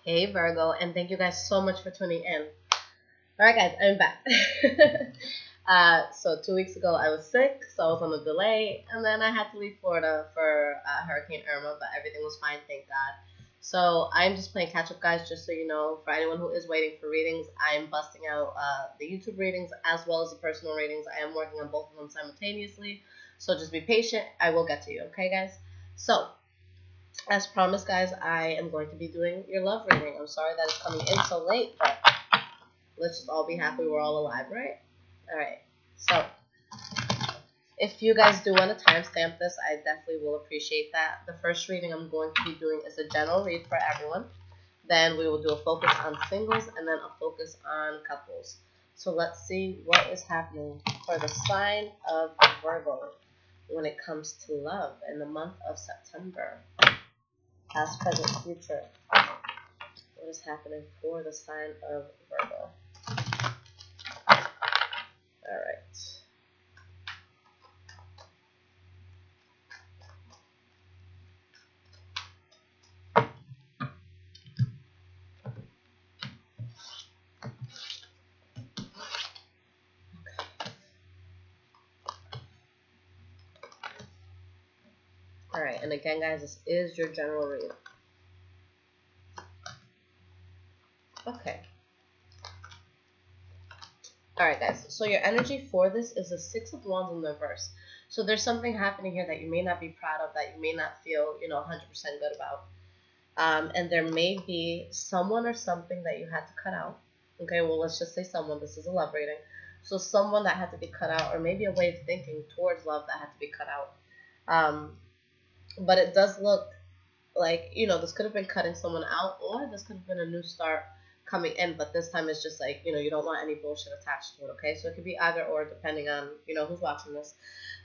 Hey Virgo, and thank you guys so much for tuning in. All right, guys, I'm back. So 2 weeks ago I was sick, so I was on a delay, and then I had to leave Florida for Hurricane Irma, but everything was fine, thank God. So I'm just playing catch up, guys. Just so you know, for anyone who is waiting for readings, I'm busting out the YouTube readings as well as the personal readings. I am working on both of them simultaneously, so just be patient. I will get to you, okay, guys? So as promised, guys, I am going to be doing your love reading. I'm sorry that it's coming in so late, but let's just all be happy we're all alive, right? All right. So if you guys do want to timestamp this, I definitely will appreciate that. The first reading I'm going to be doing is a general read for everyone. Then we will do a focus on singles and then a focus on couples. So let's see what is happening for the sign of Virgo when it comes to love in the month of September. Past, present, future. What is happening for the sign of Virgo? All right. All right, and again, guys, this is your general read. Okay. All right, guys. So your energy for this is the Six of Wands in the reverse. So there's something happening here that you may not be proud of, that you may not feel, 100% good about. And there may be someone or something that you had to cut out. Okay, well, let's just say someone. This is a love reading. So someone that had to be cut out, or maybe a way of thinking towards love that had to be cut out. But it does look like, this could have been cutting someone out, or this could have been a new start coming in, but this time it's just like, you don't want any bullshit attached to it, okay? So it could be either or, depending on, who's watching this.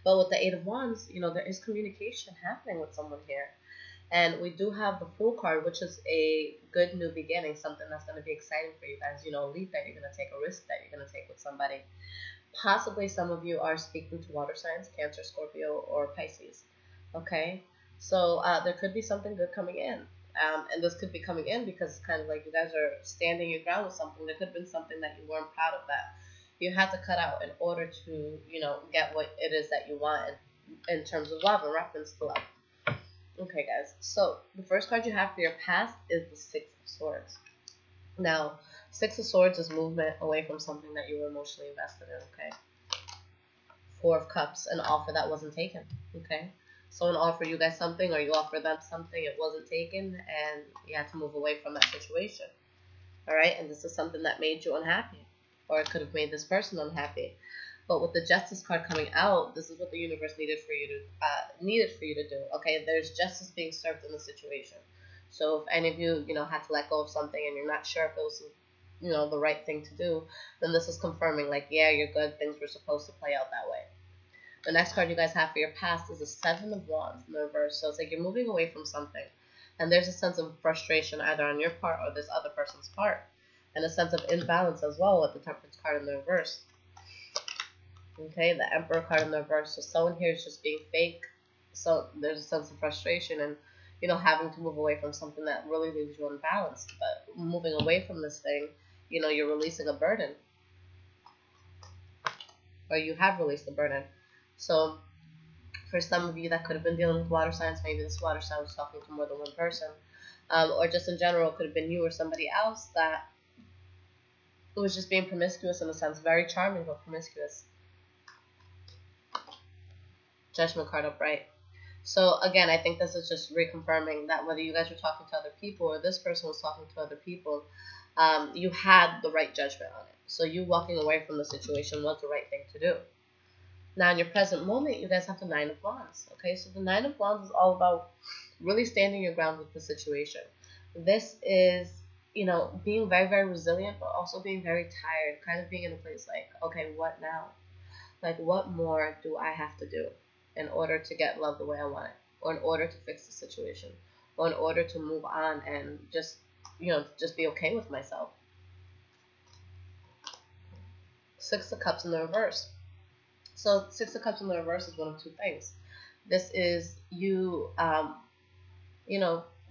But with the Eight of Wands, there is communication happening with someone here. And we do have the Fool card, which is a good new beginning, something that's going to be exciting for you guys. A leap that you're going to take, a risk that you're going to take with somebody. Possibly some of you are speaking to water signs, Cancer, Scorpio, or Pisces, okay? So there could be something good coming in. And this could be coming in because it's kind of like you guys are standing your ground with something. There could have been something that you weren't proud of that you had to cut out in order to, get what it is that you want in terms of love, in reference to love. Okay, guys. So the first card you have for your past is the Six of Swords. Now, Six of Swords is movement away from something that you were emotionally invested in, okay? Four of Cups, an offer that wasn't taken, okay? Someone offered you guys something, or you offered them something, it wasn't taken, and you had to move away from that situation. All right, and this is something that made you unhappy, or it could have made this person unhappy. But with the Justice card coming out, this is what the universe needed for you to do. Okay, there's justice being served in the situation. So if any of you, had to let go of something and you're not sure if it was, the right thing to do, then this is confirming, like, yeah, you're good. Things were supposed to play out that way. The next card you guys have for your past is the Seven of Wands in the reverse. So it's like you're moving away from something. And there's a sense of frustration either on your part or this other person's part. And a sense of imbalance as well with the Temperance card in the reverse. Okay, the Emperor card in the reverse. So someone here is just being fake. So there's a sense of frustration and, having to move away from something that really leaves you unbalanced. But moving away from this thing, you're releasing a burden. Or you have released a burden. So for some of you that could have been dealing with water signs, maybe this water sign was talking to more than one person. Or just in general, it could have been you or somebody else that was just being promiscuous in a sense. Very charming, but promiscuous. Judgment card upright. So again, I think this is just reconfirming that whether you guys were talking to other people or this person was talking to other people, you had the right judgment on it. So you walking away from the situation was the right thing to do. Now, in your present moment, you guys have the Nine of Wands. Okay, so the Nine of Wands is all about really standing your ground with the situation. This is, being very, very resilient, but also being very tired, kind of being in a place like, okay, what now? Like, what more do I have to do in order to get love the way I want it, or in order to fix the situation, or in order to move on and just be okay with myself? Six of Cups in the reverse. So Six of Cups in the reverse is one of two things. This is you,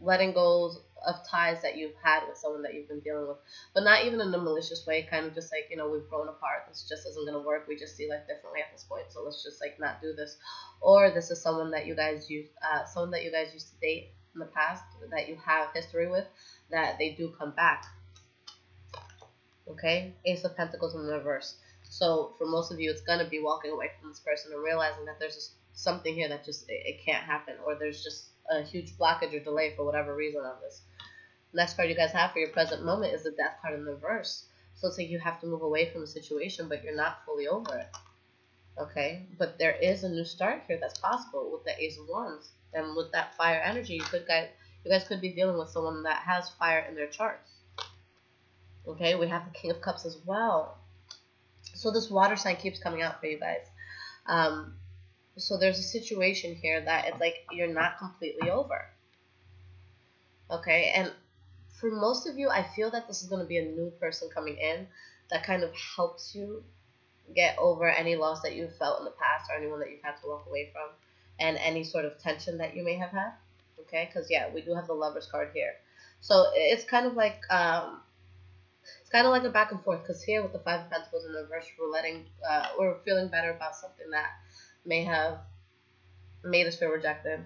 letting go of ties that you've had with someone that you've been dealing with, but not even in a malicious way. Kind of just like, we've grown apart. This just isn't gonna work. We just see life differently at this point. So let's just like not do this. Or this is someone that you guys used to date in the past, that you have history with, that they do come back. Okay, Ace of Pentacles in the reverse. So for most of you, it's gonna be walking away from this person and realizing that there's something here that just it can't happen, or there's just a huge blockage or delay for whatever reason on this. Next card you guys have for your present moment is the Death card in the reverse. So it's like you have to move away from the situation, but you're not fully over it. Okay, but there is a new start here that's possible with the Ace of Wands, and with that fire energy, you guys could be dealing with someone that has fire in their charts. Okay, we have the King of Cups as well. So this water sign keeps coming out for you guys. So there's a situation here that it's like you're not completely over. Okay, and for most of you, I feel that this is going to be a new person coming in that kind of helps you get over any loss that you've felt in the past, or anyone that you've had to walk away from, and any sort of tension that you may have had. Okay, because yeah, we do have the Lovers card here. So it's kind of like a back and forth, because here with the Five of Pentacles in the reverse, we're feeling better about something that may have made us feel rejected.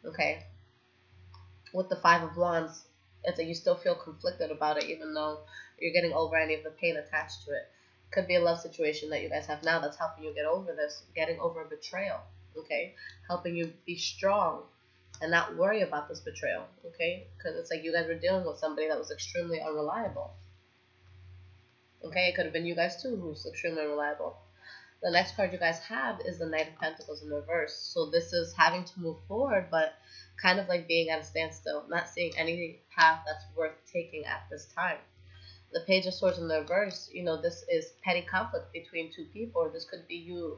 Okay, with the Five of Wands, it's like you still feel conflicted about it, even though you're getting over any of the pain attached to it. Could be a love situation that you guys have now that's helping you get over this, getting over a betrayal. Okay, helping you be strong and not worry about this betrayal. Okay, because it's like you guys were dealing with somebody that was extremely unreliable. Okay, it could have been you guys too who's extremely unreliable. The next card you guys have is the Knight of Pentacles in reverse. So this is having to move forward, but kind of like being at a standstill, not seeing any path that's worth taking at this time. The Page of Swords in the reverse, this is petty conflict between two people, or this could be you.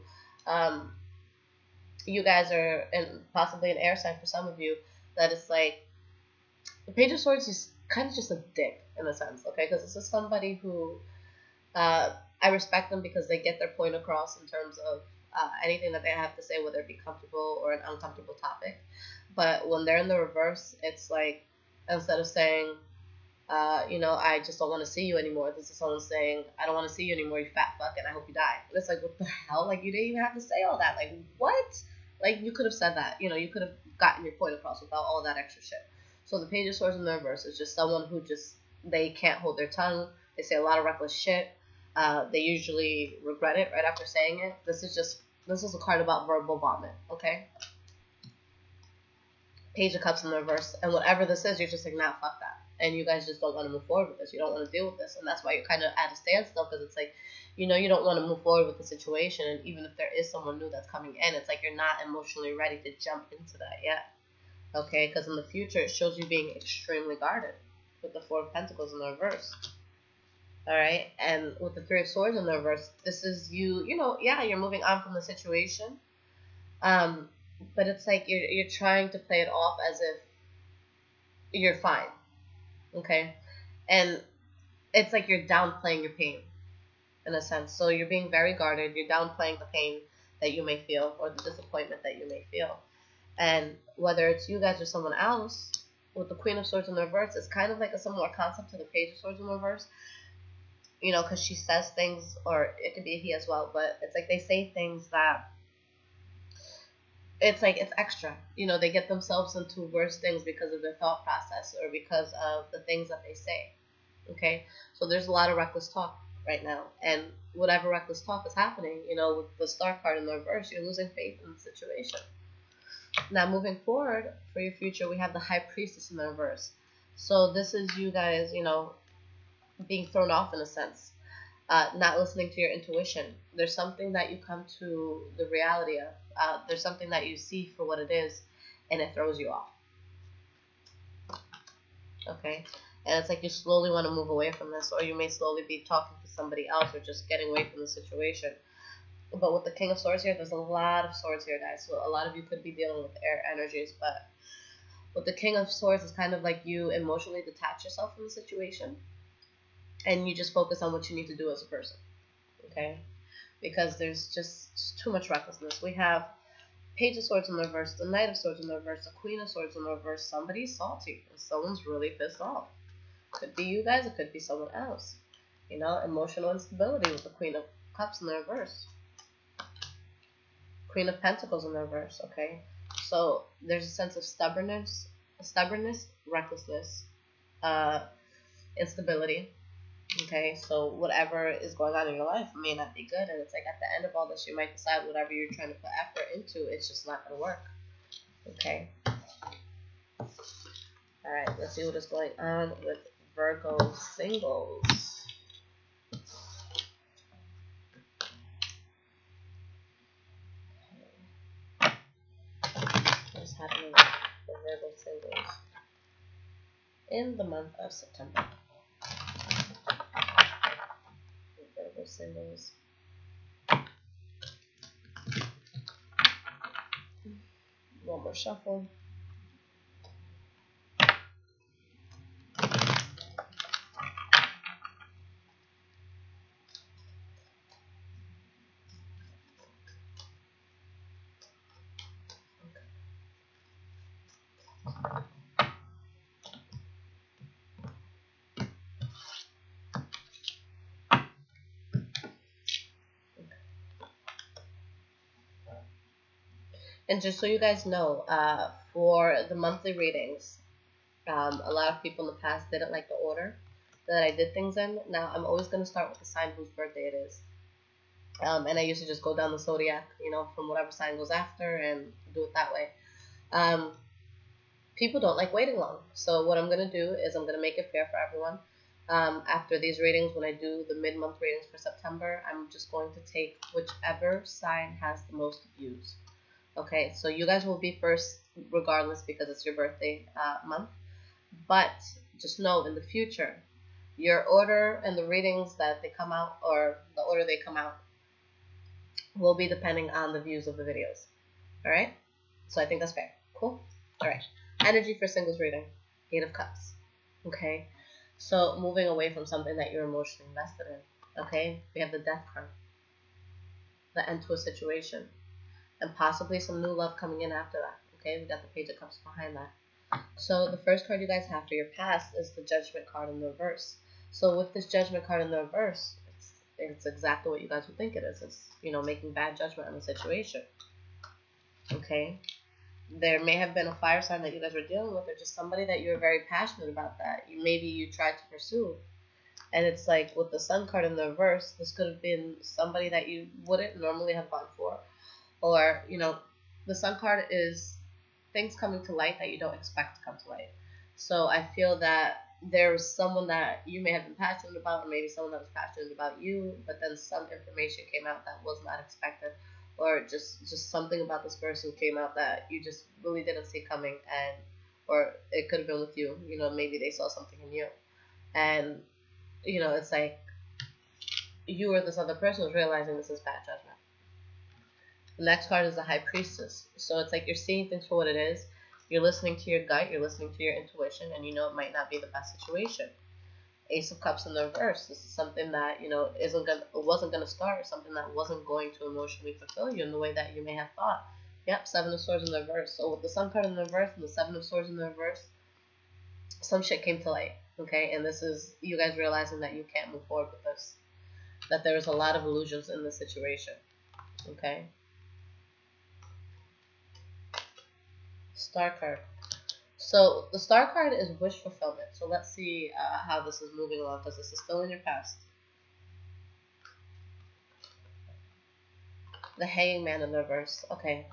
You guys are possibly an air sign for some of you, that it's like the Page of Swords is kind of just a dick in a sense, okay? Because this is somebody who I respect them because they get their point across in terms of anything that they have to say, whether it be comfortable or an uncomfortable topic. But when they're in the reverse, it's like instead of saying, I just don't want to see you anymore, this is someone saying, I don't want to see you anymore, you fat fuck, and I hope you die. And it's like, what the hell? Like, you didn't even have to say all that. Like, what? Like, you could have said that. You could have gotten your point across without all that extra shit. So the Page of Swords in the reverse is just someone who they can't hold their tongue. They say a lot of reckless shit. They usually regret it right after saying it. This is a card about verbal vomit, okay? Page of Cups in the reverse. And whatever this is, you're just like, nah, fuck that. And you guys just don't want to move forward with this. You don't want to deal with this. And that's why you're kind of at a standstill, because it's like, you don't want to move forward with the situation. And even if there is someone new that's coming in, it's like you're not emotionally ready to jump into that yet. Okay? Because in the future, it shows you being extremely guarded with the Four of Pentacles in the reverse. Alright? And with the Three of Swords in the reverse, this is you, you're moving on from the situation. But it's like you're trying to play it off as if you're fine. Okay? And it's like you're downplaying your pain, in a sense. So you're being very guarded. You're downplaying the pain that you may feel, or the disappointment that you may feel. And whether it's you guys or someone else, with the Queen of Swords in the reverse, it's kind of like a similar concept to the Page of Swords in the reverse. Because she says things, or it could be a he as well, but it's like they say things that it's like it's extra. They get themselves into worse things because of their thought process, or because of the things that they say. Okay? So there's a lot of reckless talk right now. And whatever reckless talk is happening, with the Star card in the reverse, you're losing faith in the situation. Now, moving forward for your future, we have the High Priestess in the reverse. So this is you guys, being thrown off in a sense. Not listening to your intuition. There's something that you come to the reality of. There's something that you see for what it is, and it throws you off. Okay? And it's like you slowly want to move away from this, or you may slowly be talking to somebody else, or just getting away from the situation. But with the King of Swords here, there's a lot of swords here, guys. So a lot of you could be dealing with air energies, but with the King of Swords, it's kind of like you emotionally detach yourself from the situation, and you just focus on what you need to do as a person. Okay? Because there's just too much recklessness. We have Page of Swords in the reverse, the Knight of Swords in the reverse, the Queen of Swords in the reverse. Somebody's salty, and someone's really pissed off. Could be you guys, it could be someone else. You know, emotional instability with the Queen of Cups in the reverse. Queen of Pentacles in the reverse, okay? So there's a sense of stubbornness, recklessness, instability, okay? So whatever is going on in your life may not be good, and it's like at the end of all this, you might decide whatever you're trying to put effort into, it's just not going to work, okay? All right, let's see what is going on with Virgo singles. What's happening with Virgo singles in the month of September? Virgo singles. One more shuffle. And just so you guys know, for the monthly readings, a lot of people in the past didn't like the order that I did things in. Now, I'm always going to start with the sign whose birthday it is. And I usually just go down the zodiac, you know, from whatever sign goes after and do it that way. People don't like waiting long. So what I'm going to do is I'm going to make it fair for everyone. After these readings, when I do the mid-month readings for September, I'm just going to take whichever sign has the most views. Okay, so you guys will be first regardless because it's your birthday month. But just know in the future, your order and the readings that they come out, or the order they come out, will be depending on the views of the videos. All right? So I think that's fair. Cool? All right. Energy for singles reading. 8 of Cups. Okay? So moving away from something that you're emotionally invested in. Okay? We have the Death card. The end to a situation. And possibly some new love coming in after that. Okay, we got the Page of Cups behind that. So the first card you guys have for your past is the Judgment card in the reverse. So with this Judgment card in the reverse, it's exactly what you guys would think it is. It's, you know, making bad judgment on the situation. Okay, there may have been a fire sign that you guys were dealing with, or just somebody that you're very passionate about that maybe you tried to pursue. And it's like with the Sun card in the reverse, this could have been somebody that you wouldn't normally have gone for. Or, you know, the Sun card is things coming to light that you don't expect to come to light. So I feel that there was someone that you may have been passionate about, or maybe someone that was passionate about you, but then some information came out that was not expected, or just something about this person came out that you just really didn't see coming, and or it could have been with you. You know, maybe they saw something in you, and you know, it's like you or this other person was realizing this is bad judgment. The next card is the High Priestess. So it's like you're seeing things for what it is. You're listening to your gut. You're listening to your intuition. And you know it might not be the best situation. Ace of Cups in the reverse. This is something that, you know, wasn't going to start. Something that wasn't going to emotionally fulfill you in the way that you may have thought. Yep, Seven of Swords in the reverse. So with the Sun card in the reverse and the Seven of Swords in the reverse, some shit came to light. Okay? And this is you guys realizing that you can't move forward with this. That there is a lot of illusions in this situation. Okay? Star card. So the Star card is wish fulfillment. So let's see how this is moving along, because this is still in your past. The Hanging Man in the reverse. Okay.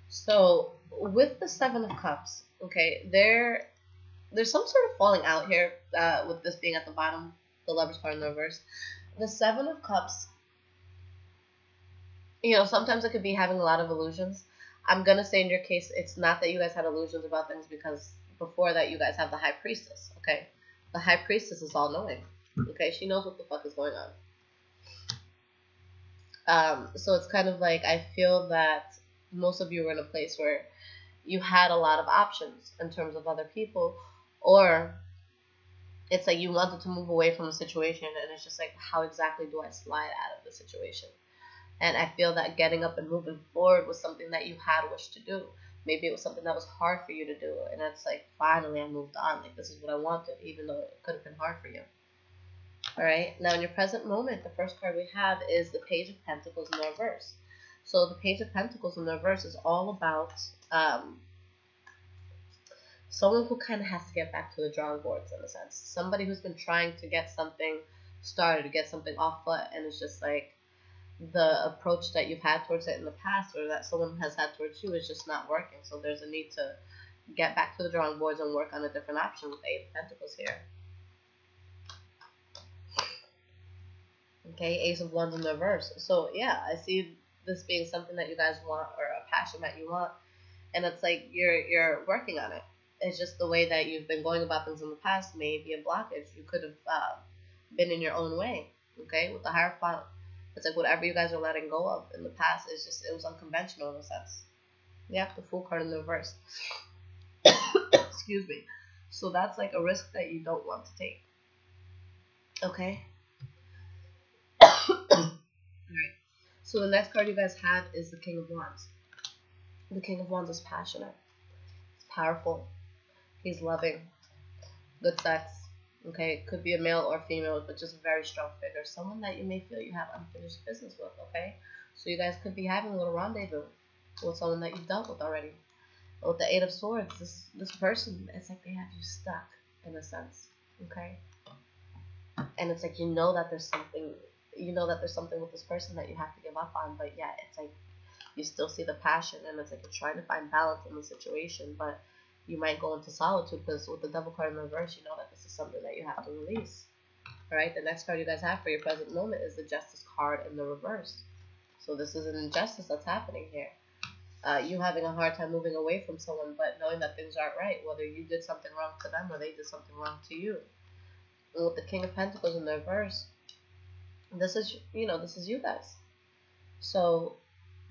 So with the Seven of Cups, okay, there's some sort of falling out here with this being at the bottom, the Lover's card in the reverse. The Seven of Cups, you know, sometimes it could be having a lot of illusions. I'm going to say in your case, it's not that you guys had illusions about things, because before that you guys have the High Priestess, okay? The High Priestess is all-knowing, okay? She knows what the fuck is going on. So it's kind of like I feel that most of you were in a place where you had a lot of options in terms of other people, or it's like you wanted to move away from the situation, and it's just like, how exactly do I slide out of the situation? And I feel that getting up and moving forward was something that you had wished to do. Maybe it was something that was hard for you to do. And it's like, finally, I moved on. Like, this is what I wanted, even though it could have been hard for you. All right. Now, in your present moment, the first card we have is the Page of Pentacles in the reverse. So the Page of Pentacles in the reverse is all about someone who kind of has to get back to the drawing boards in a sense. Somebody who's been trying to get something started, to get something off foot, and it's just like the approach that you've had towards it in the past or that someone has had towards you is just not working. So there's a need to get back to the drawing boards and work on a different option with the Eight of Pentacles here. Okay, Ace of Wands in the reverse. So yeah, I see this being something that you guys want or a passion that you want, and it's like you're working on it. It's just the way that you've been going about things in the past may be a blockage. You could have been in your own way. Okay, with the Hierophant, it's like whatever you guys are letting go of in the past is just, it was unconventional in a sense. Yeah, the Fool card in the reverse. Excuse me. So that's like a risk that you don't want to take. Okay. Alright. So the next card you guys have is the King of Wands. The King of Wands is passionate. He's powerful. He's loving. Good sex. Okay, it could be a male or female, but just a very strong figure. Someone that you may feel you have unfinished business with, okay? So you guys could be having a little rendezvous with someone that you've dealt with already. With the Eight of Swords, this person, it's like they have you stuck in a sense, okay? And it's like you know that there's something with this person that you have to give up on, but yeah, it's like you still see the passion, and it's like you're trying to find balance in the situation, but you might go into solitude because with the Devil card in the reverse, you know that this is something that you have to release. All right, the next card you guys have for your present moment is the Justice card in the reverse. So this is an injustice that's happening here. You having a hard time moving away from someone, but knowing that things aren't right, whether you did something wrong to them or they did something wrong to you. And with the King of Pentacles in the reverse, this is you guys. So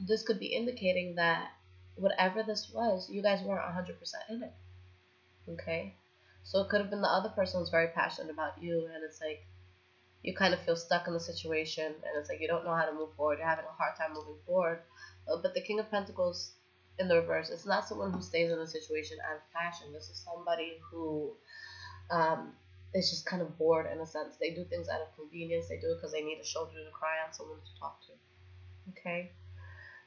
this could be indicating that whatever this was, you guys weren't 100% in it. Okay? So it could have been the other person was very passionate about you, and it's like you kind of feel stuck in the situation, and it's like you don't know how to move forward. You're having a hard time moving forward. But the King of Pentacles in the reverse, it's not someone who stays in a situation out of passion. This is somebody who is just kind of bored in a sense. They do things out of convenience. They do it because they need a shoulder to cry on, someone to talk to. Okay?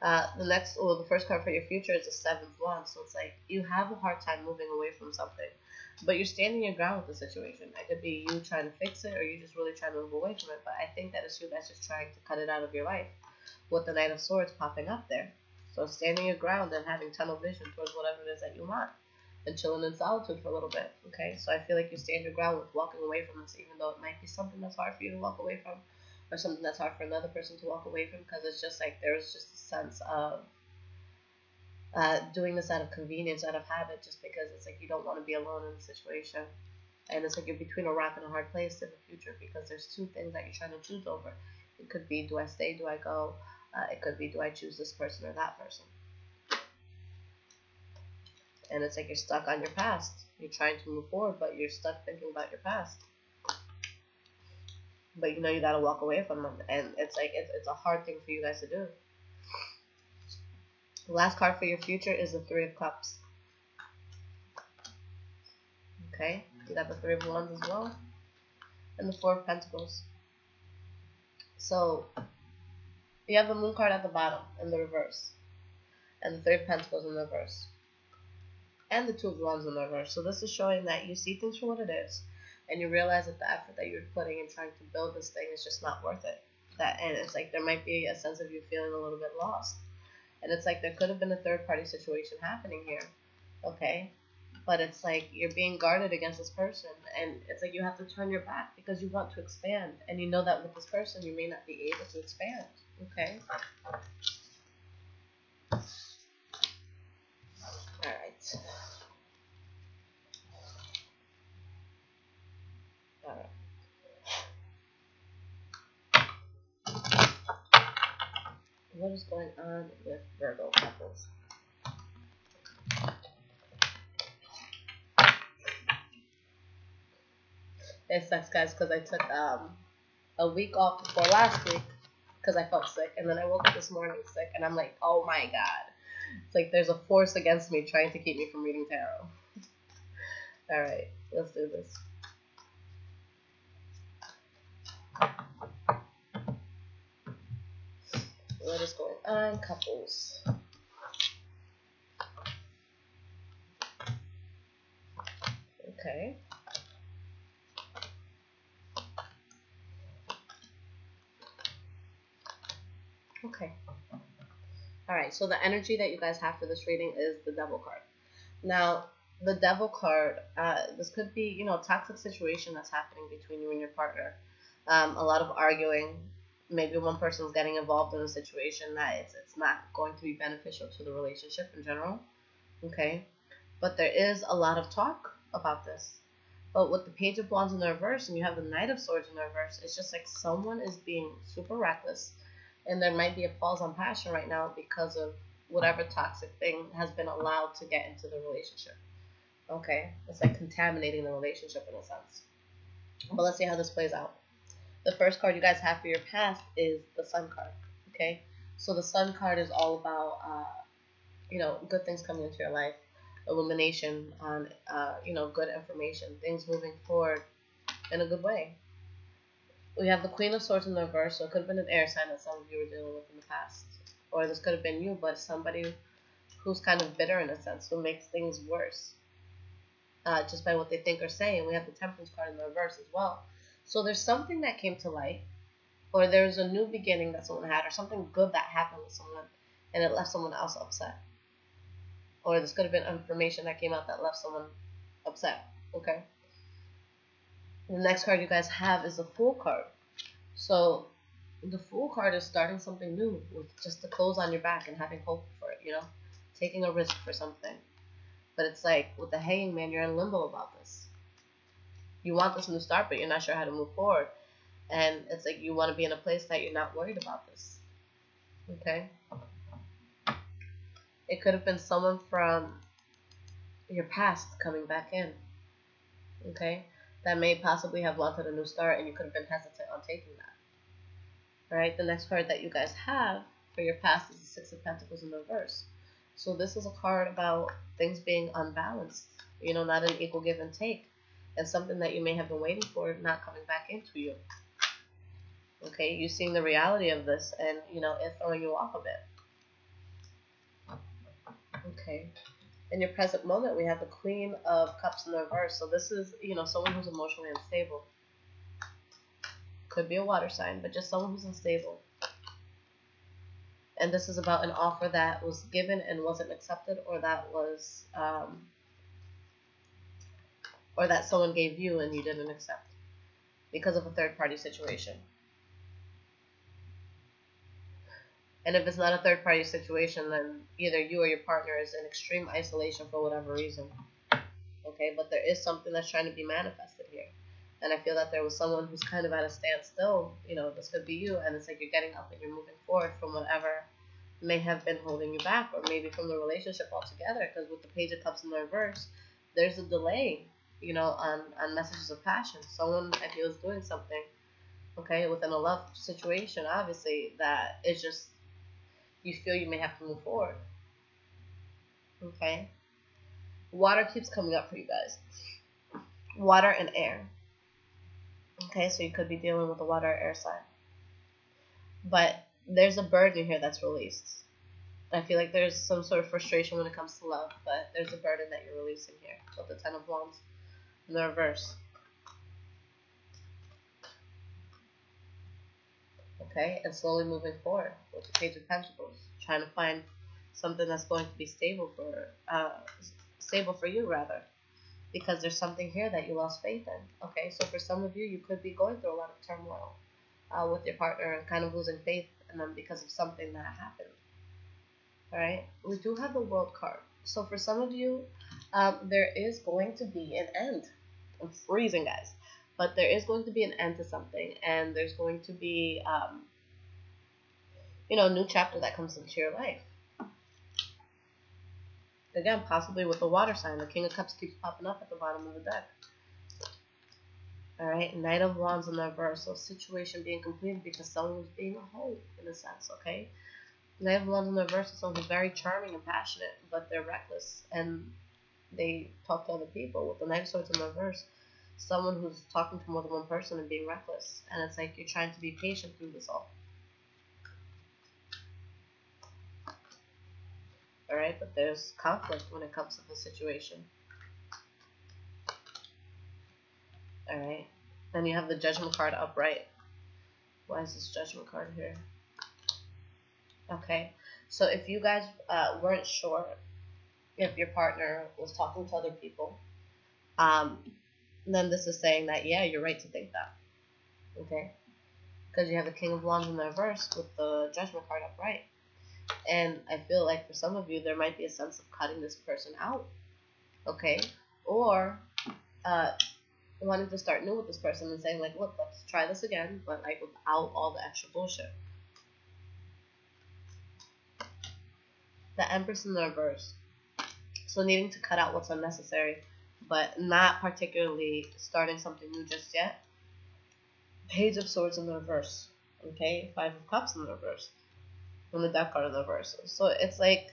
The first card for your future is the Seven of Wands. So it's like you have a hard time moving away from something, but you're standing your ground with the situation. It could be you trying to fix it, or you just really trying to move away from it. But I think that it's you that's just trying to cut it out of your life, with the Knight of Swords popping up there. So standing your ground and having tunnel vision towards whatever it is that you want, and chilling in solitude for a little bit. Okay, so I feel like you stand your ground with walking away from this, even though it might be something that's hard for you to walk away from, or something that's hard for another person to walk away from, because it's just like there's just a sense of doing this out of convenience, out of habit, just because it's like you don't want to be alone in the situation. And it's like you're between a rock and a hard place in the future, because there's two things that you're trying to choose over. It could be, do I stay, do I go? It could be, do I choose this person or that person? And it's like you're stuck on your past. You're trying to move forward, but you're stuck thinking about your past. But you know you gotta walk away from them, and it's like it's a hard thing for you guys to do. The last card for your future is the Three of Cups. Okay, you got the Three of Wands as well, and the Four of Pentacles. So you have the Moon card at the bottom in the reverse, and the Three of Pentacles in the reverse, and the Two of Wands in the reverse. So this is showing that you see things for what it is, and you realize that the effort that you're putting in trying to build this thing is just not worth it. And it's like there might be a sense of you feeling a little bit lost. And it's like there could have been a third-party situation happening here, okay? But it's like you're being guarded against this person, and it's like you have to turn your back because you want to expand, and you know that with this person you may not be able to expand, okay? All right. All right. What is going on with Virgo couples? It sucks, guys, because I took a week off before last week, because I felt sick. And then I woke up this morning sick, and I'm like, oh my God. It's like there's a force against me trying to keep me from reading tarot. All right, let's do this. What is going on, couples? Okay. Okay. All right, so the energy that you guys have for this reading is the Devil card. Now, the Devil card, this could be, you know, a toxic situation that's happening between you and your partner. A lot of arguing. Maybe one person's getting involved in a situation that it's not going to be beneficial to the relationship in general. Okay? But there is a lot of talk about this. But with the Page of Wands in the reverse and you have the Knight of Swords in the reverse, it's just like someone is being super reckless. And there might be a pause on passion right now because of whatever toxic thing has been allowed to get into the relationship. Okay? It's like contaminating the relationship in a sense. But let's see how this plays out. The first card you guys have for your past is the Sun card. Okay? So the Sun card is all about, you know, good things coming into your life. Illumination on, you know, good information. Things moving forward in a good way. We have the Queen of Swords in the reverse, so it could have been an air sign that some of you were dealing with in the past. Or this could have been you, but somebody who's kind of bitter in a sense, who makes things worse just by what they think or say. And we have the Temperance card in the reverse as well. So there's something that came to light, or there's a new beginning that someone had, or something good that happened with someone, and it left someone else upset. Or this could have been information that came out that left someone upset. Okay? The next card you guys have is the Fool card. So the Fool card is starting something new with just the clothes on your back and having hope for it, you know? Taking a risk for something. But it's like with the Hanging Man, you're in limbo about this. You want this new start, but you're not sure how to move forward. And it's like you want to be in a place that you're not worried about this. Okay? It could have been someone from your past coming back in. Okay? That may possibly have wanted a new start, and you could have been hesitant on taking that. Alright, the next card that you guys have for your past is the Six of Pentacles in the reverse. So this is a card about things being unbalanced, you know, not an equal give and take, and something that you may have been waiting for not coming back into you. Okay, you seeing the reality of this, and, you know, it throwing you off a bit. Okay. In your present moment, we have the Queen of Cups in the reverse. So this is, you know, someone who's emotionally unstable. Could be a water sign, but just someone who's unstable. And this is about an offer that was given and wasn't accepted, or that was, or that someone gave you and you didn't accept because of a third-party situation. And if it's not a third-party situation, then either you or your partner is in extreme isolation for whatever reason. Okay, but there is something that's trying to be manifested here. And I feel that there was someone who's kind of at a standstill. You know, this could be you, and it's like you're getting up and you're moving forward from whatever may have been holding you back, or maybe from the relationship altogether. Because with the Page of Cups in the reverse, there's a delay, you know, on messages of passion. Someone, I feel, is doing something, okay, within a love situation, obviously, that is just, you feel you may have to move forward. Okay? Water keeps coming up for you guys. Water and air. Okay, so you could be dealing with a water or air sign. But there's a burden here that's released. I feel like there's some sort of frustration when it comes to love, but there's a burden that you're releasing here. With the Ten of Wands in the reverse. Okay, and slowly moving forward with the Page of Pentacles, trying to find something that's going to be stable for you, rather, because there's something here that you lost faith in. Okay, so for some of you, you could be going through a lot of turmoil with your partner and kind of losing faith in them because of something that happened. All right, we do have the World card. So for some of you, there is going to be an end. I'm freezing, guys. But there is going to be an end to something, and there's going to be, you know, a new chapter that comes into your life. Again, possibly with the water sign. The King of Cups keeps popping up at the bottom of the deck. Alright, Knight of Wands in the reverse. So situation being completed because someone was being a hoe, in a sense, okay? Knight of Wands in the reverse is someone who's very charming and passionate, but they're reckless and they talk to other people. With the Knight of Swords in the reverse, someone who's talking to more than one person and being reckless. And it's like you're trying to be patient through this all. Alright, but there's conflict when it comes to the situation. Alright, then you have the Judgment card upright. Why is this Judgment card here? Okay, so if you guys weren't sure if your partner was talking to other people, then this is saying that, yeah, you're right to think that. Okay, because you have the King of Wands in the reverse with the Judgment card upright. And I feel like for some of you, there might be a sense of cutting this person out. Okay, or wanting to start new with this person and saying, like, look, let's try this again, but like without all the extra bullshit. The Empress in the reverse. So needing to cut out what's unnecessary, but not particularly starting something new just yet. Page of Swords in the reverse. Okay, Five of Cups in the reverse. And the Death card in the reverse. So it's like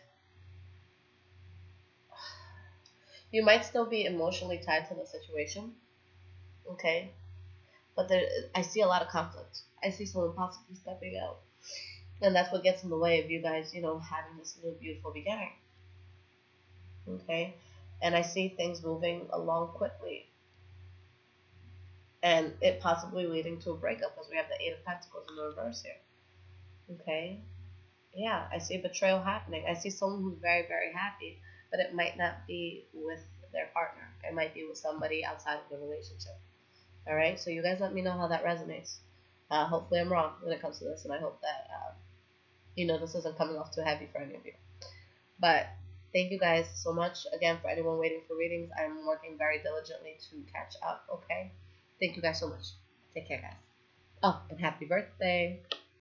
you might still be emotionally tied to the situation. Okay, but I see a lot of conflict. I see someone possibly stepping out, and that's what gets in the way of you guys, having this new beautiful beginning. Okay, and I see things moving along quickly, and it possibly leading to a breakup because we have the Eight of Pentacles in the reverse here. Okay, yeah, I see betrayal happening. I see someone who's very, very happy, but it might not be with their partner. It might be with somebody outside of the relationship. All right, so you guys let me know how that resonates. Hopefully I'm wrong when it comes to this, and I hope that, this isn't coming off too heavy for any of you. But thank you guys so much. Again, for anyone waiting for readings, I'm working very diligently to catch up, okay? Thank you guys so much. Take care, guys. Oh, and happy birthday.